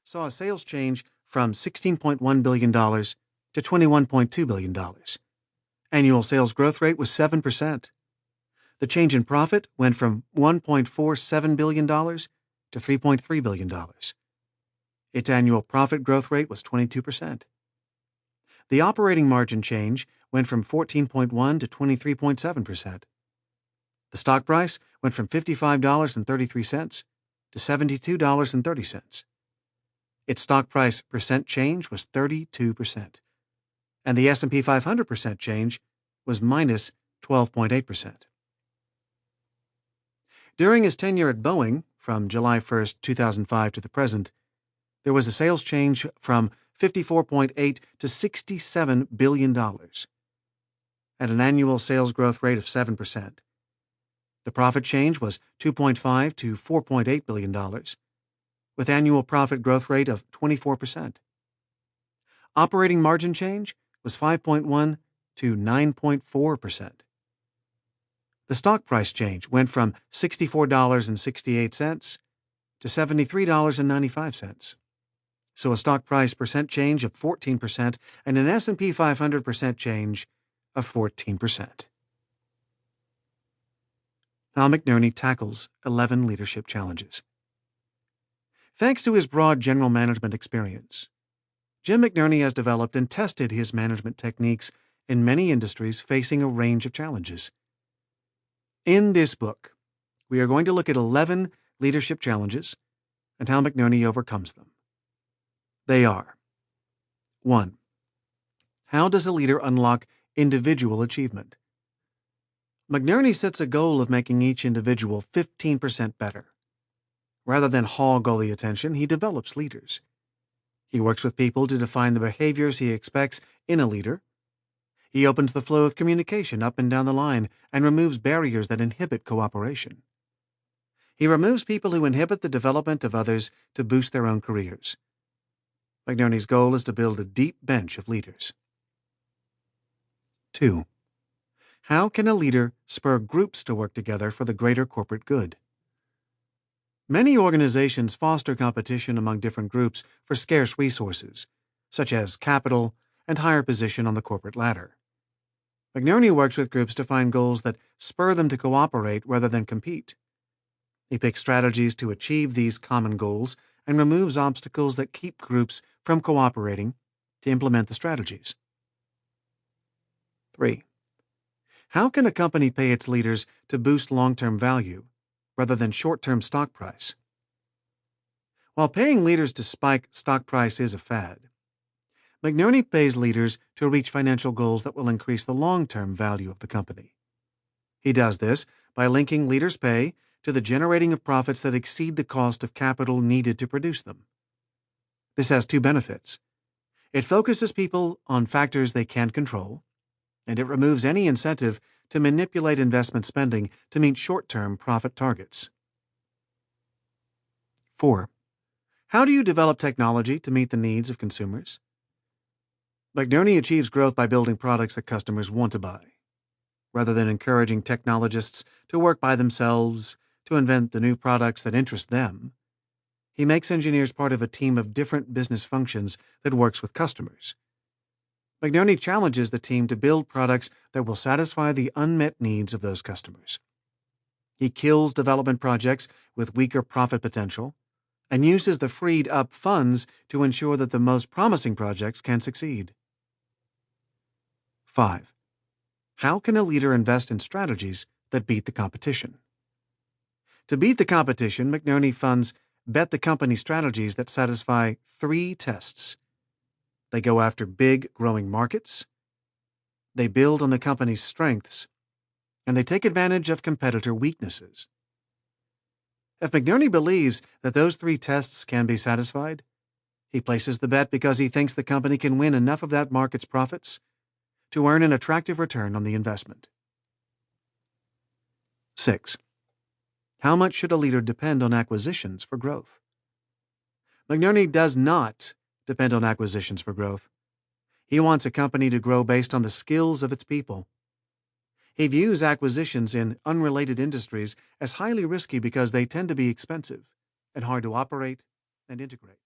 saw a sales change from $16.1 billion to $21.2 billion. Annual sales growth rate was 7%. The change in profit went from $1.47 billion to $3.3 billion. Its annual profit growth rate was 22%. The operating margin change went from 14.1% to 23.7%. The stock price went from $55.33 to $72.30. Its stock price percent change was 32%, and the S&P 500% change was minus 12.8%. During his tenure at Boeing, from July 1, 2005 to the present, there was a sales change from $54.8 to $67 billion, at an annual sales growth rate of 7%. The profit change was $2.5 to $4.8 billion, with annual profit growth rate of 24%. Operating margin change was 5.1 to 9.4%. The stock price change went from $64.68 to $73.95. So a stock price percent change of 14% and an S&P 500% change of 14%. How McNerney tackles 11 leadership challenges. Thanks to his broad general management experience, Jim McNerney has developed and tested his management techniques in many industries facing a range of challenges. In this book, we are going to look at 11 leadership challenges and how McNerney overcomes them. They are: 1. How does a leader unlock individual achievement? McNerney sets a goal of making each individual 15% better. Rather than hog all the attention, he develops leaders. He works with people to define the behaviors he expects in a leader. He opens the flow of communication up and down the line and removes barriers that inhibit cooperation. He removes people who inhibit the development of others to boost their own careers. McNerney's goal is to build a deep bench of leaders. 2. How can a leader spur groups to work together for the greater corporate good? Many organizations foster competition among different groups for scarce resources, such as capital and higher position on the corporate ladder. McNerney works with groups to find goals that spur them to cooperate rather than compete. He picks strategies to achieve these common goals and removes obstacles that keep groups from cooperating to implement the strategies. 3. How can a company pay its leaders to boost long-term value rather than short-term stock price? While paying leaders to spike stock price is a fad, McNerney pays leaders to reach financial goals that will increase the long-term value of the company. He does this by linking leaders' pay to the generating of profits that exceed the cost of capital needed to produce them. This has two benefits. It focuses people on factors they can control, and it removes any incentive to manipulate investment spending to meet short-term profit targets. 4. How do you develop technology to meet the needs of consumers? McNerney achieves growth by building products that customers want to buy. Rather than encouraging technologists to work by themselves to invent the new products that interest them, he makes engineers part of a team of different business functions that works with customers. McNerney challenges the team to build products that will satisfy the unmet needs of those customers. He kills development projects with weaker profit potential and uses the freed-up funds to ensure that the most promising projects can succeed. 5. How can a leader invest in strategies that beat the competition? To beat the competition, McNerney funds bet the company strategies that satisfy 3 tests. They go after big, growing markets, they build on the company's strengths, and they take advantage of competitor weaknesses. If McNerney believes that those 3 tests can be satisfied, he places the bet because he thinks the company can win enough of that market's profits to earn an attractive return on the investment. 6. How much should a leader depend on acquisitions for growth? McNerney does not depend on acquisitions for growth. He wants a company to grow based on the skills of its people. He views acquisitions in unrelated industries as highly risky because they tend to be expensive and hard to operate and integrate.